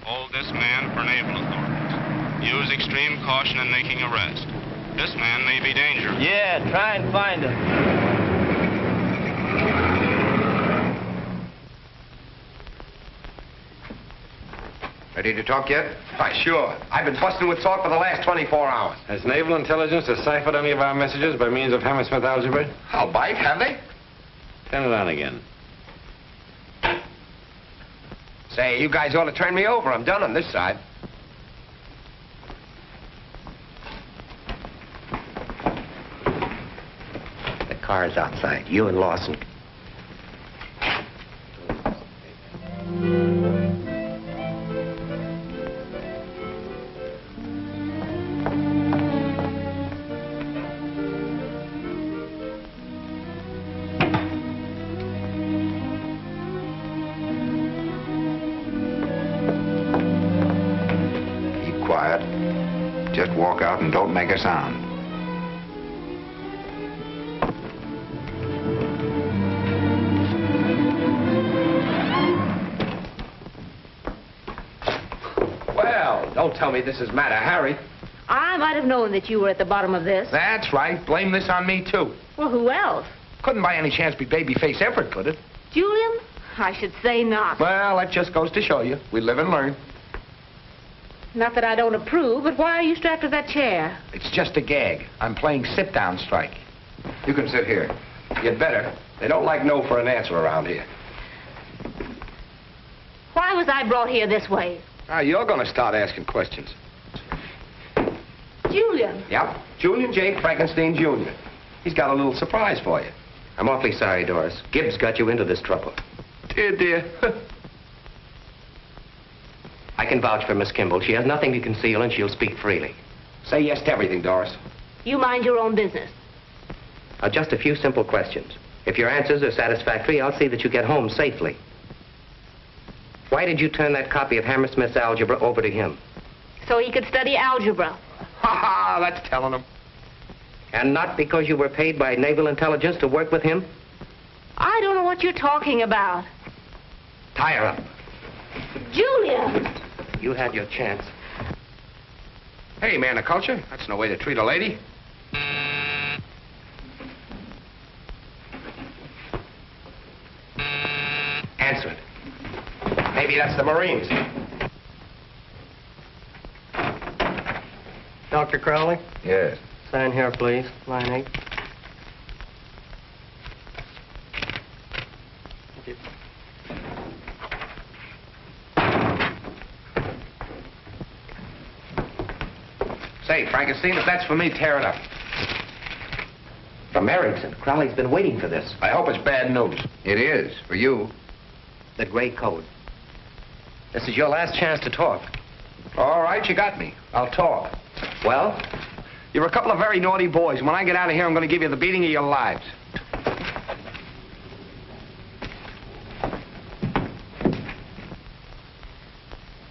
Hold this man for naval authorities. Use extreme caution in making arrest. This man may be dangerous. Yeah, try and find him. Ready to talk yet? Why, sure. I've been busting with talk for the last 24 hours. Has naval intelligence deciphered any of our messages by means of Hammersmith algebra? How, Bite, have they? Turn it on again. Say, you guys ought to turn me over. I'm done on this side. The car's outside. You and Lawson. Walk out and don't make a sound. Well, don't tell me this is Matter Harry. I might have known that you were at the bottom of this. That's right. Blame this on me, too. Well, who else? Couldn't by any chance be babyface Everett, could it? Julian? I should say not. Well, that just goes to show you. We live and learn. Not that I don't approve, but why are you strapped to that chair? It's just a gag. I'm playing sit-down strike. You can sit here. You'd better. They don't like no for an answer around here. Why was I brought here this way? Now, you're going to start asking questions. Julian. Yep. Julian J. Frankenstein, Jr. He's got a little surprise for you. I'm awfully sorry, Doris. Gibbs got you into this trouble. Dear. I can vouch for Miss Kimbell. She has nothing to conceal, and she'll speak freely. Say yes to everything, Doris. You mind your own business. Just a few simple questions. If your answers are satisfactory, I'll see that you get home safely. Why did you turn that copy of Hammersmith's algebra over to him? So he could study algebra. Ha! That's telling him. And not because you were paid by naval intelligence to work with him? I don't know what you're talking about. Tie her up. Julian! You had your chance. Hey, man of culture. That's no way to treat a lady. Answer it. Maybe that's the Marines. Dr. Crowley? Yes. Sign here, please. Line 8. Thank you. Say, Frankenstein, if that's for me, tear it up. From Erickson. Crowley's been waiting for this. I hope it's bad news. It is, for you. The gray code. This is your last chance to talk. All right, you got me. I'll talk. Well? You're a couple of very naughty boys. When I get out of here, I'm going to give you the beating of your lives.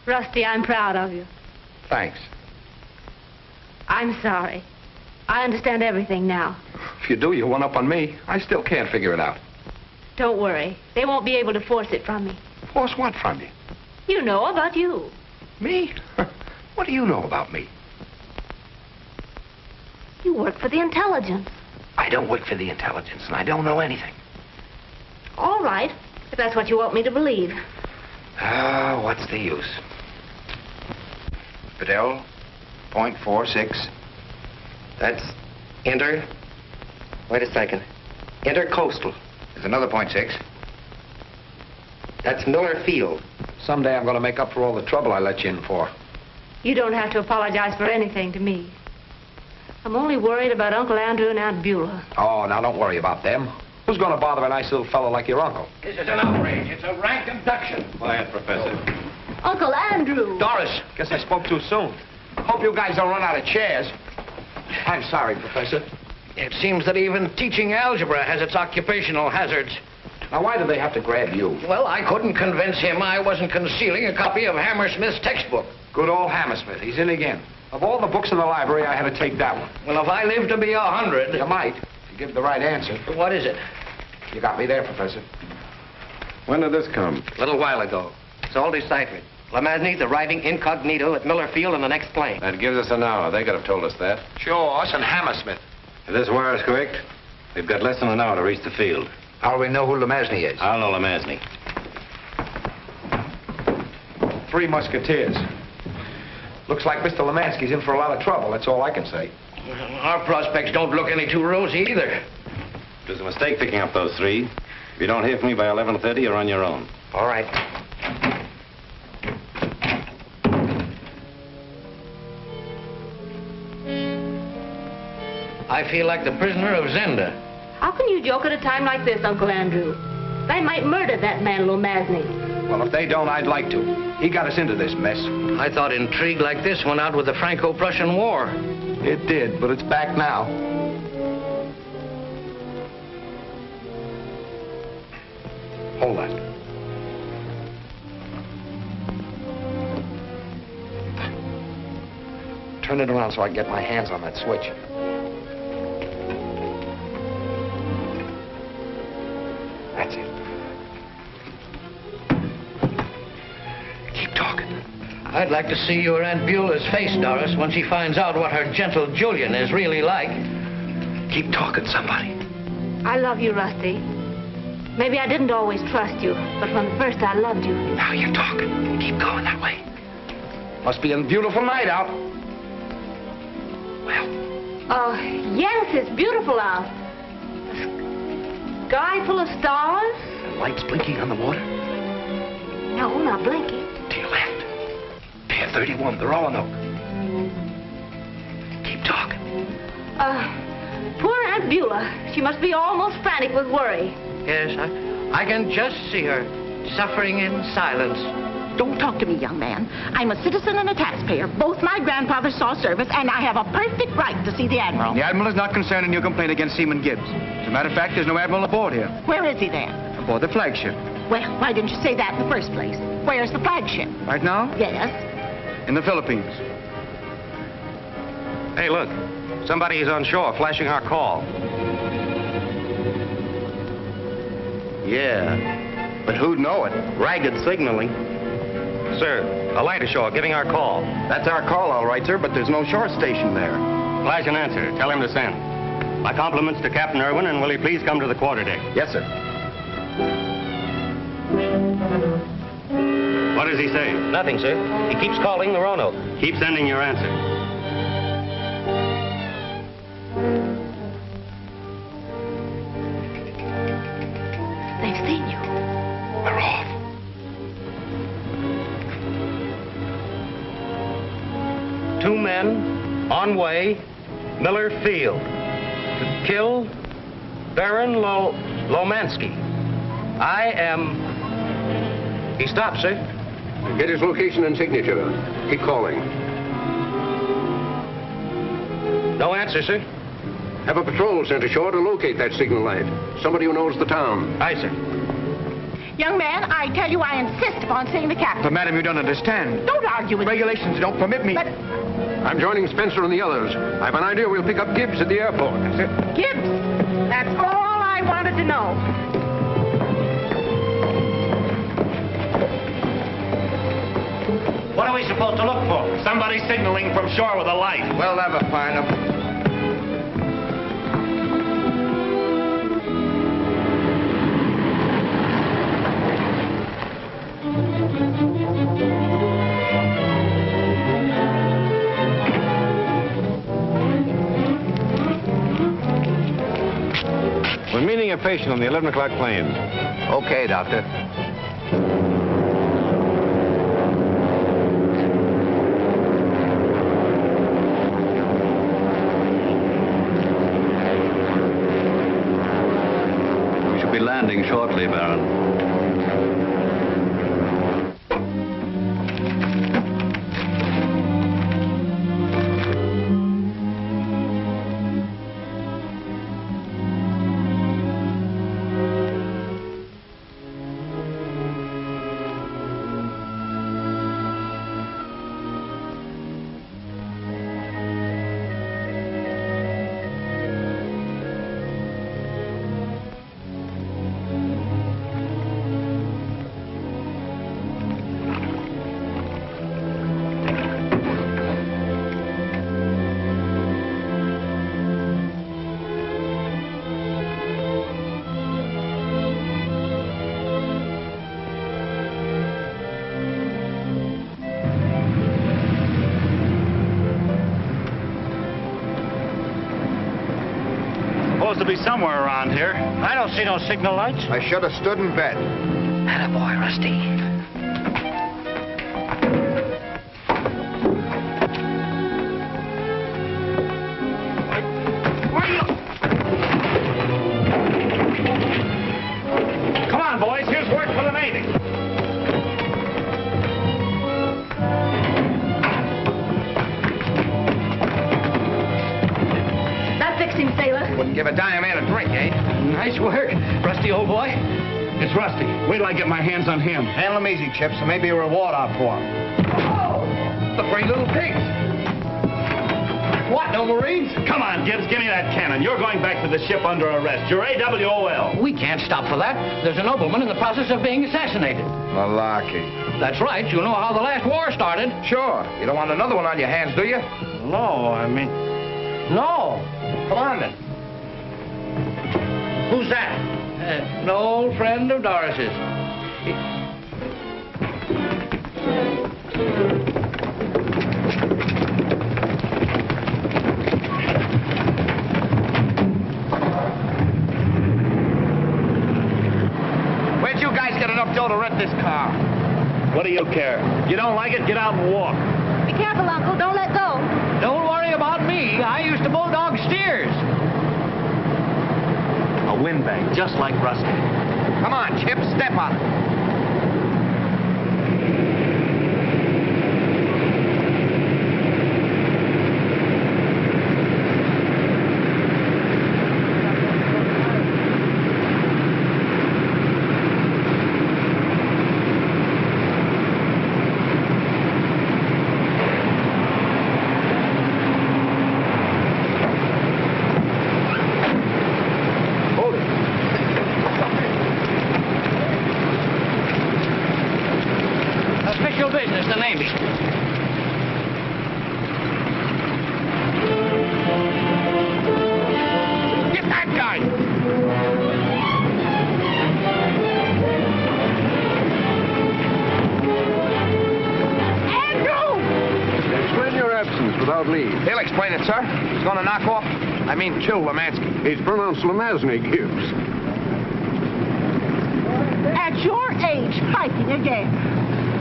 Rusty, I'm proud of you. Thanks. I'm sorry. I understand everything now. If you do, you one up on me. I still can't figure it out. Don't worry. They won't be able to force it from me. Force what from you? You know about you. Me? What do you know about me? You work for the intelligence. I don't work for the intelligence, and I don't know anything. All right, if that's what you want me to believe. Ah, what's the use? Fidel, .46. That's inter... Wait a second. Intercoastal. There's another .6. That's Miller Field. Someday I'm going to make up for all the trouble I let you in for. You don't have to apologize for anything to me. I'm only worried about Uncle Andrew and Aunt Beulah. Oh, now don't worry about them. Who's going to bother a nice little fellow like your uncle? This is an outrage. It's a rank abduction. Quiet, Professor. Uncle Andrew! Doris, guess I spoke too soon. Hope you guys don't run out of chairs. I'm sorry, Professor. It seems that even teaching algebra has its occupational hazards. Now, why did they have to grab you? Well, I couldn't convince him I wasn't concealing a copy of Hammersmith's textbook. Good old Hammersmith. He's in again. Of all the books in the library, I had to take that one. Well, if I live to be 100... You might, if you give the right answer. What is it? You got me there, Professor. When did this come? A little while ago. It's all deciphered. Lamasny's arriving incognito at Miller Field in the next plane. That gives us an hour. They could have told us that. Sure, us and Hammersmith. If this wire is correct, we've got less than an hour to reach the field. How do we know who Lamasny is? I'll know Lamasny. 3 Musketeers. Looks like Mr. Lemansky's in for a lot of trouble. That's all I can say. Our prospects don't look any too rosy either. It was a mistake picking up those 3. If you don't hear from me by 11:30, you're on your own. All right. I feel like the prisoner of Zenda. How can you joke at a time like this, Uncle Andrew? They might murder that man, Lamasny. Well, if they don't, I'd like to. He got us into this mess. I thought intrigue like this went out with the Franco-Prussian War. It did, but it's back now. Hold that. Turn it around so I can get my hands on that switch. That's it. Keep talking. I'd like to see your Aunt Beulah's face, Doris, when she finds out what her gentle Julian is really like. Keep talking, somebody. I love you, Rusty. Maybe I didn't always trust you, but from the first I loved you. Now you're talking. Keep going that way. Must be a beautiful night out. Well. Oh, yes, it's beautiful out. Sky full of stars? The lights blinking on the water? No, not blinking. To your left. Pier 31, the Roanoke. Keep talking. Poor Aunt Beulah. She must be almost frantic with worry. Yes, I can just see her, suffering in silence. Don't talk to me, young man. I'm a citizen and a taxpayer. Both my grandfathers saw service, and I have a perfect right to see the Admiral. The Admiral is not concerned in your complaint against Seaman Gibbs. As a matter of fact, there's no Admiral aboard here. Where is he then? Aboard the flagship. Well, why didn't you say that in the first place? Where's the flagship? Right now? Yes. In the Philippines. Hey, look. Somebody is on shore flashing our call. Yeah, but who'd know it? Ragged signaling. Sir, a light ashore giving our call. That's our call, all right, sir, but there's no shore station there. Flash an answer. Tell him to send. My compliments to Captain Irwin, and will he please come to the quarterdeck? Yes, sir. What does he say? Nothing, sir. He keeps calling the Roanoke. Keep sending your answer. They've seen you. We're off. Two men, on way, Miller Field, to kill Baron Lomansky. I am... He stopped, sir. Get his location and signature. Keep calling. No answer, sir. Have a patrol sent ashore to locate that signal light. Somebody who knows the town. Aye, sir. Young man, I tell you I insist upon seeing the captain. But, madam, you don't understand. Don't argue with me. Regulations don't permit me. But... I'm joining Spencer and the others. I have an idea we'll pick up Gibbs at the airport. That's it. Gibbs! That's all I wanted to know. What do are we supposed to look for? Somebody signaling from shore with a light. We'll never find them. We're meeting a patient on the 11 o'clock plane. Okay, Doctor. We should be landing shortly, Baron. Supposed to be somewhere around here. I don't see no signal lights. I should have stood in bed. Attaboy, Rusty. Come on, boys. Here's work for the Navy. Wouldn't give a dying man a drink, eh? Nice work, Rusty, old boy. It's Rusty. Wait till I get my hands on him. Handle him easy, Chips, and maybe a reward out for him. Oh, the three little pigs. What, no Marines? Come on, Gibbs, give me that cannon. You're going back to the ship under arrest. You're AWOL. We can't stop for that. There's a nobleman in the process of being assassinated. Malarkey. That's right. You know how the last war started. Sure. You don't want another one on your hands, do you? No, I mean... No. Come on, then. Who's that? An old friend of Doris's. Where'd you guys get enough dough to rent this car? What do you care? You don't like it? Get out and walk. Be careful, Uncle. Don't let go. Don't worry about me. I used to bulldog steers. A windbag, just like Rusty. Come on, Chip, step on it. He'll explain it, sir. He's going to knock off, kill Lemansky. It's pronounced Lemazny, Gibbs. At your age, fighting again.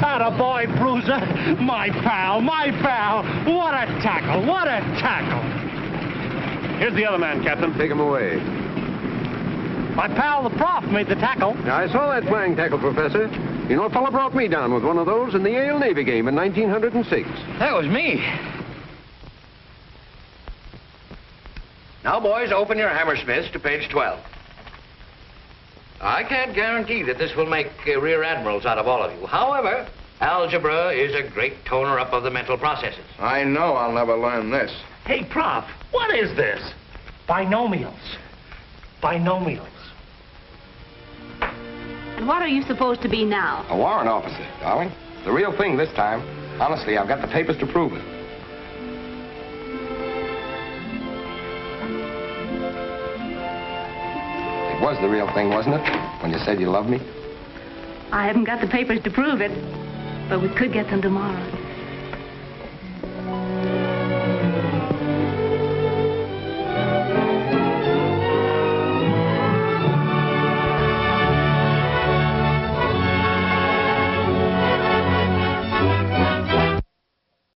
Attaboy, Bruiser. My pal, my pal. What a tackle, what a tackle. Here's the other man, Captain. Take him away. My pal, the prof, made the tackle. Now, I saw that flying tackle, Professor. You know, a fella brought me down with one of those in the Yale Navy game in 1906. That was me. Now, boys, open your Hammersmiths to page 12. I can't guarantee that this will make rear admirals out of all of you. However, algebra is a great toner-up of the mental processes. I know I'll never learn this. Hey, Prof, what is this? Binomials. Binomials. And what are you supposed to be now? A warrant officer, darling. The real thing this time. Honestly, I've got the papers to prove it. It was the real thing, wasn't it? When you said you loved me? I haven't got the papers to prove it, but we could get them tomorrow.